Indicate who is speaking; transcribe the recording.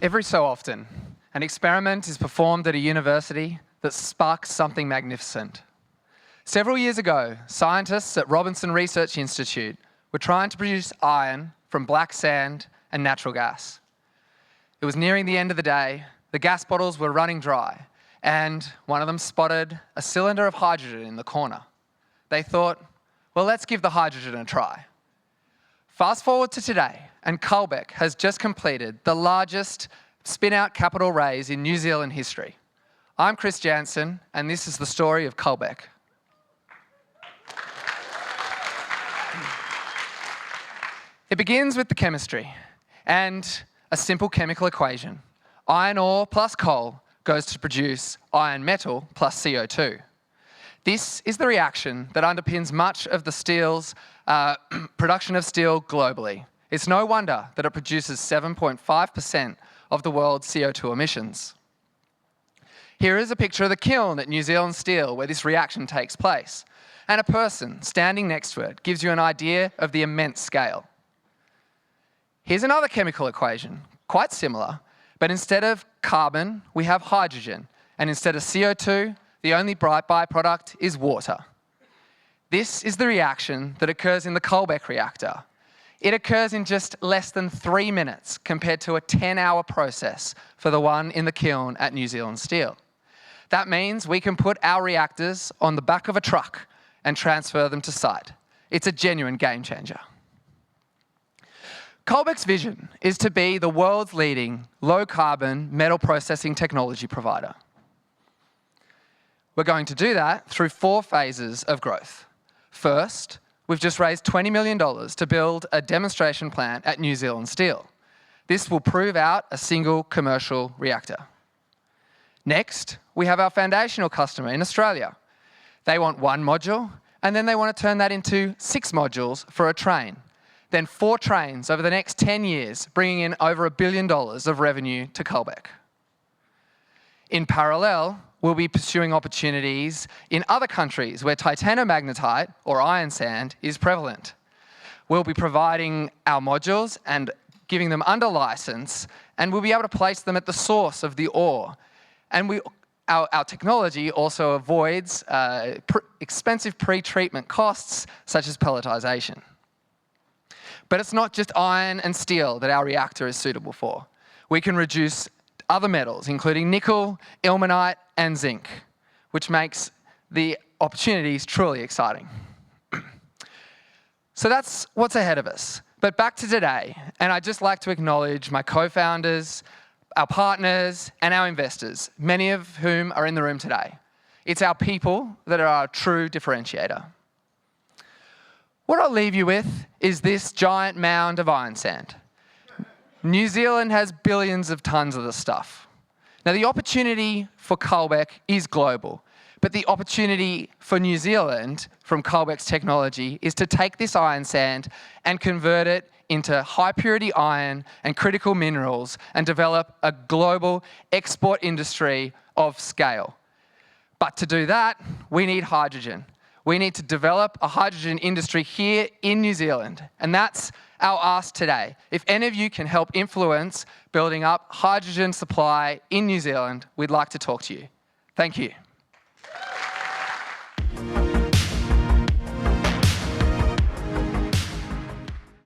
Speaker 1: Every so often, an experiment is performed at a university that sparks something magnificent. Several years ago, scientists at Robinson Research Institute were trying to produce iron from black sand and natural gas. It was nearing the end of the day, the gas bottles were running dry, and one of them spotted a cylinder of hydrogen in the corner. They thought, well, let's give the hydrogen a try. Fast forward to today, and CullBeck has just completed the largest spin-out capital raise in New Zealand history. I'm Chris Jansen, and this is the story of CullBeck. It begins with the chemistry and a simple chemical equation. Iron ore plus coal goes to produce iron metal plus CO2. This is the reaction that underpins much of the steel's production of steel globally. It's no wonder that it produces 7.5% of the world's CO2 emissions. Here is a picture of the kiln at New Zealand Steel where this reaction takes place, and a person standing next to it gives you an idea of the immense scale. Here's another chemical equation, quite similar, but instead of carbon, we have hydrogen, and instead of CO2, the only bright byproduct is water. This is the reaction that occurs in the CullBeck reactor. It occurs in just less than 3 minutes compared to a 10-hour process for the one in the kiln at New Zealand Steel. That means we can put our reactors on the back of a truck and transfer them to site. It's a genuine game changer. CullBeck's vision is to be the world's leading low-carbon metal processing technology provider. We're going to do that through 4 phases of growth. First, we've just raised $20 million to build a demonstration plant at New Zealand Steel. This will prove out a single commercial reactor. Next, we have our foundational customer in Australia. They want 1 module, and then they want to turn that into 6 modules for a train. Then 4 trains over the next 10 years, bringing in over $1 billion of revenue to CullBeck. In parallel, we'll be pursuing opportunities in other countries where titanomagnetite, or iron sand, is prevalent. We'll be providing our modules and giving them under license, and we'll be able to place them at the source of the ore. And our technology also avoids expensive pre-treatment costs, such as pelletization. But it's not just iron and steel that our reactor is suitable for. We can reduce other metals, including nickel, ilmenite, and zinc, which makes the opportunities truly exciting. So that's what's ahead of us. But back to today, and I'd just like to acknowledge my co-founders, our partners, and our investors, many of whom are in the room today. It's our people that are our true differentiator. What I'll leave you with is this giant mound of iron sand. New Zealand has billions of tons of this stuff. Now, the opportunity for CullBeck is global, but the opportunity for New Zealand from CullBeck's technology is to take this iron sand and convert it into high-purity iron and critical minerals and develop a global export industry of scale. But to do that, we need hydrogen. We need to develop a hydrogen industry here in New Zealand, and that's our ask today. If any of you can help influence building up hydrogen supply in New Zealand, we'd like to talk to you. Thank you.